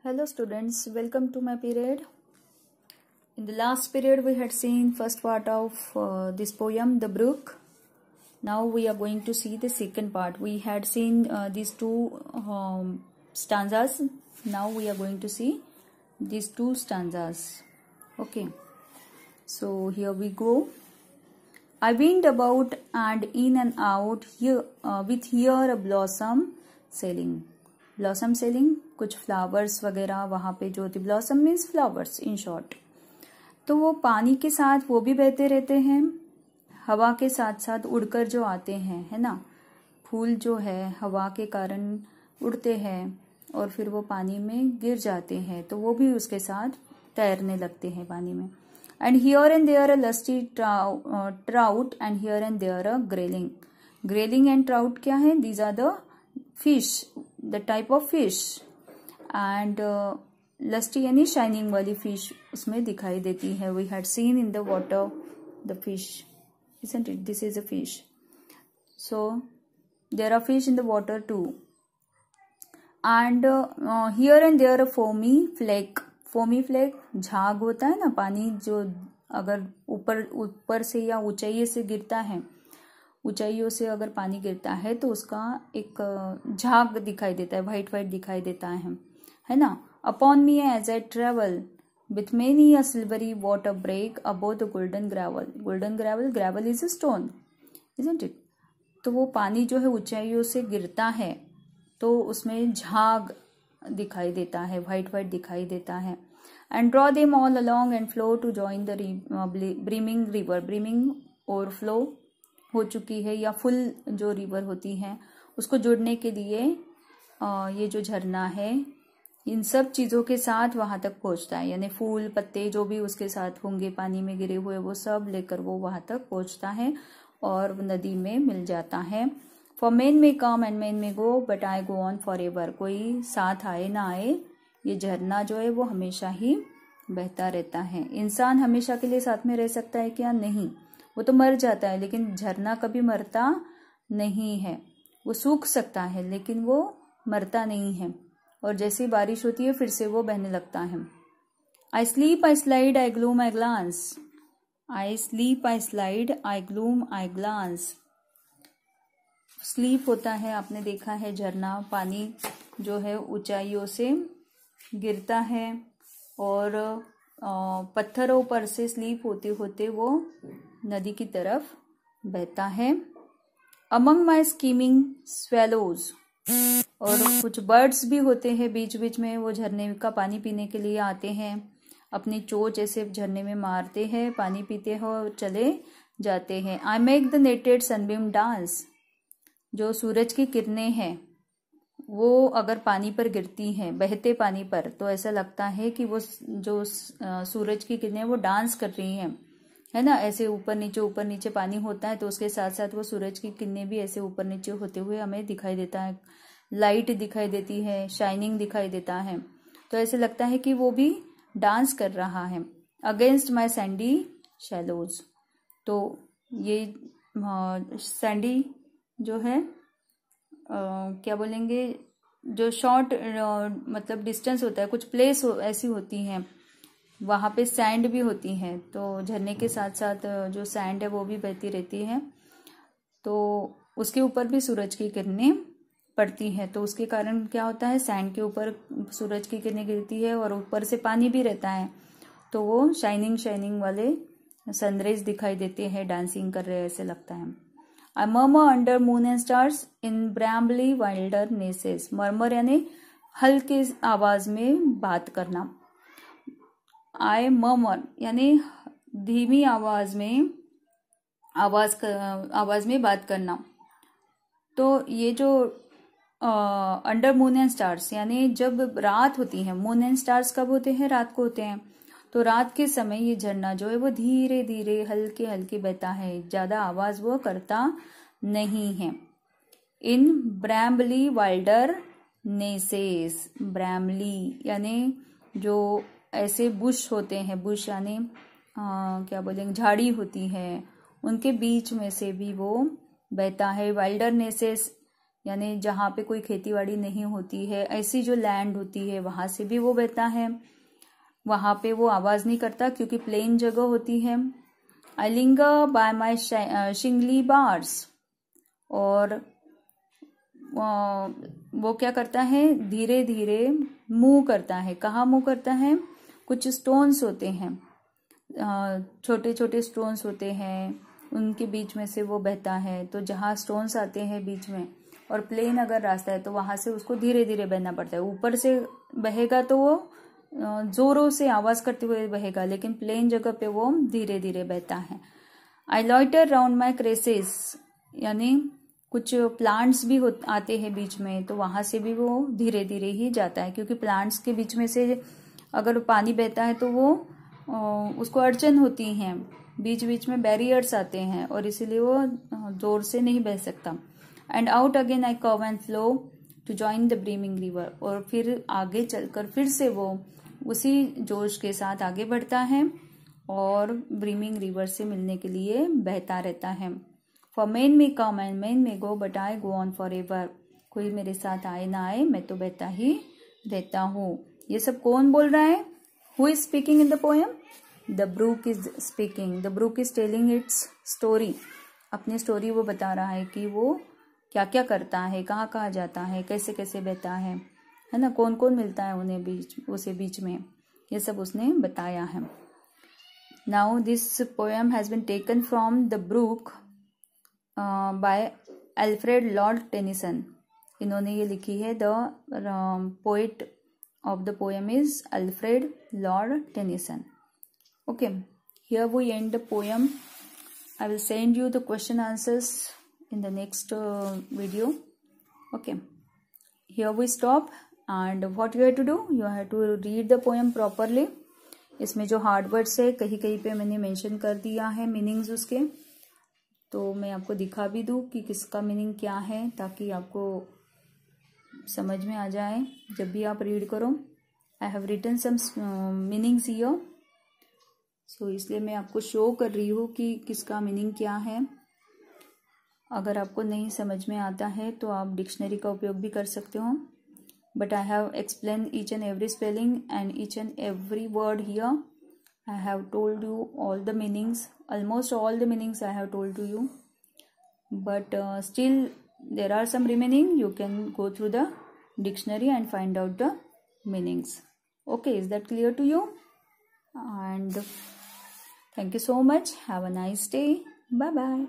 Hello students, welcome to my period. In the last period we had seen first part of this poem, The Brook. Now we are going to see the second part. We had seen these two stanzas. Now we are going to see these two stanzas. Okay, so here we go. I went about and in and out here with here a blossom selling. Blossom selling, कुछ flowers वगैरह वहां पे जो होती, blossom means flowers in short. तो वो पानी के साथ वो भी बहते रहते हैं, हवा के साथ साथ उड़कर जो आते हैं, है ना। फूल जो है हवा के कारण उड़ते हैं और फिर वो पानी में गिर जाते हैं, तो वो भी उसके साथ तैरने लगते हैं पानी में। And here and there a lusty trout and here and there a grayling. Grayling and trout क्या है? These are the fish, the type of fish. And lusty यानी शाइनिंग वाली फिश उसमें दिखाई देती है। We had seen in the water the fish, isn't it? This is a fish. So there are fish in the water too. And here and there a foamy flake. Foamy flake झाग होता है ना, पानी जो अगर ऊपर से या ऊंचाई से गिरता है, ऊंचाइयों से अगर पानी गिरता है तो उसका एक झाग दिखाई देता है, व्हाइट व्हाइट दिखाई देता है ना। Upon me as I travel with many a silvery water break above the golden gravel. Golden gravel, gravel is a stone, isn't it. तो वो पानी जो है ऊंचाइयों से गिरता है तो उसमें झाग दिखाई देता है, व्हाइट व्हाइट दिखाई देता है। And draw them all along and flow to join the brimming river. Brimming overflow हो चुकी है या फुल जो रिवर होती है उसको जोड़ने के लिए ये जो झरना है इन सब चीजों के साथ वहां तक पहुंचता है, यानी फूल पत्ते जो भी उसके साथ होंगे पानी में गिरे हुए वो सब लेकर वो वहां तक पहुंचता है और नदी में मिल जाता है। फॉर मेन में कम एंड मेन में go but I go on for ever. कोई साथ आए ना आए, ये झरना जो है वो हमेशा ही बहता रहता है। इंसान हमेशा के लिए साथ में रह सकता है क्या? नहीं, वो तो मर जाता है, लेकिन झरना कभी मरता नहीं है। वो सूख सकता है लेकिन वो मरता नहीं है, और जैसी बारिश होती है फिर से वो बहने लगता है। I slip I slide I gloom I glance. I slip I slide I gloom I glance. Slip होता है, आपने देखा है झरना पानी जो है ऊंचाइयों से गिरता है और पत्थरों पर से स्लीप होते होते वो नदी की तरफ बहता है। Among my skimming swallows. और कुछ बर्ड्स भी होते हैं बीच बीच में, वो झरने का पानी पीने के लिए आते हैं, अपनी चोंच ऐसे झरने में मारते हैं, पानी पीते हैं और चले जाते हैं। I make the netted sunbeam dance. जो सूरज की किरणें हैं वो अगर पानी पर गिरती हैं, बहते पानी पर, तो ऐसा लगता है कि वो जो सूरज की किरणें वो डांस कर रही हैं, है ना। ऐसे ऊपर नीचे पानी होता है तो उसके साथ साथ वो सूरज की किरणें भी ऐसे ऊपर नीचे होते हुए हमें दिखाई देता है, लाइट दिखाई देती है, शाइनिंग दिखाई देता है, तो ऐसे लगता है कि वो भी डांस कर रहा है। Against my Sandy shallows. तो ये सैंडी जो है क्या बोलेंगे, जो शॉर्ट मतलब डिस्टेंस होता है, कुछ प्लेस ऐसी होती हैं वहां पे सैंड भी होती है, तो झरने के साथ साथ जो सैंड है वो भी बहती रहती है, तो उसके ऊपर भी सूरज की किरणें पड़ती हैं, तो उसके कारण क्या होता है, सैंड के ऊपर सूरज की किरणें गिरती है और ऊपर से पानी भी रहता है, तो वो शाइनिंग वाले सनराइज दिखाई देते हैं, डांसिंग कर रहे हैं ऐसे लगता है। I murmur under moon and stars in brambly wildernesses. Murmur यानी हल्के आवाज में बात करना। आई मर्मर यानी धीमी आवाज में बात करना। तो ये जो अंडर मून एंड स्टार्स यानी जब रात होती है, मून एंड स्टार्स कब होते हैं? रात को होते हैं। तो रात के समय ये झरना जो है वो धीरे धीरे हल्के हल्के बहता है, ज्यादा आवाज वो करता नहीं है। इन ब्रैम्बली वाइल्डरनेसेस। ब्रैम्बली यानी जो ऐसे बुश होते हैं, बुश यानी क्या बोलेंगे, झाड़ी होती है, उनके बीच में से भी वो बहता है। वाइल्डरनेसेस यानी जहाँ पे कोई खेतीबाड़ी नहीं होती है, ऐसी जो लैंड होती है वहां से भी वो बहता है। वहां पे वो आवाज नहीं करता क्योंकि प्लेन जगह होती है। आई लिंगर बाय माई शिंगली बार्स, और वो क्या करता है, धीरे धीरे मूव करता है। कहाँ मूव करता है, कुछ स्टोन्स होते हैं, छोटे छोटे स्टोन्स होते हैं, उनके बीच में से वो बहता है। तो जहाँ स्टोन्स आते हैं बीच में और प्लेन अगर रास्ता है तो वहां से उसको धीरे धीरे बहना पड़ता है। ऊपर से बहेगा तो वो जोरों से आवाज करते हुए बहेगा, लेकिन प्लेन जगह पे वो धीरे धीरे बहता है। आई लॉइटर राउंड माई क्रेसेस, यानी कुछ प्लांट्स भी आते हैं बीच में, तो वहां से भी वो धीरे धीरे ही जाता है, क्योंकि प्लांट्स के बीच में से अगर पानी बहता है तो वो उसको अड़चन होती हैं, बीच बीच में बैरियर्स आते हैं, और इसीलिए वो जोर से नहीं बह सकता। And out again I curve and flow to join the brimming river, और फिर आगे चलकर फिर से वो उसी जोश के साथ आगे बढ़ता है और ब्रीमिंग रिवर से मिलने के लिए बहता रहता है। फॉर मेन में कम एंड मेन में go but I go on for ever, कोई मेरे साथ आए ना आए मैं तो बहता ही रहता हूँ। ये सब कौन बोल रहा है? Who is speaking in the poem? The brook is speaking. The brook is telling its story. अपनी स्टोरी वो बता रहा है कि वो क्या क्या करता है, कहाँ कहाँ जाता है, कैसे कैसे बहता है ना, कौन कौन मिलता है उन्हें उसे बीच में, ये सब उसने बताया है। Now this poem has been taken from the brook by Alfred Lord Tennyson. इन्होंने ये लिखी है। The poet of the poem is Alfred Lord Tennyson. Okay, here we end the poem. I will send you the question answers in the next video. Okay, here we stop, and what you have to do, you have to read the poem properly. इसमें जो hard words है कहीं कहीं पे मैंने mention कर दिया है मीनिंग्स उसके, तो मैं आपको दिखा भी दूँ कि किसका मीनिंग क्या है, ताकि आपको समझ में आ जाए जब भी आप रीड करो। I have written some meanings here, so इसलिए मैं आपको शो कर रही हूँ कि किसका मीनिंग क्या है। अगर आपको नहीं समझ में आता है तो आप डिक्शनरी का उपयोग भी कर सकते हो, but I have explain each and every spelling and each and every word here. I have told you all the meanings, almost all the meanings I have told to you, but still there are some remaining. You can go through the dictionary and find out the meanings. Okay, is that clear to you? And thank you so much. Have a nice day. Bye bye.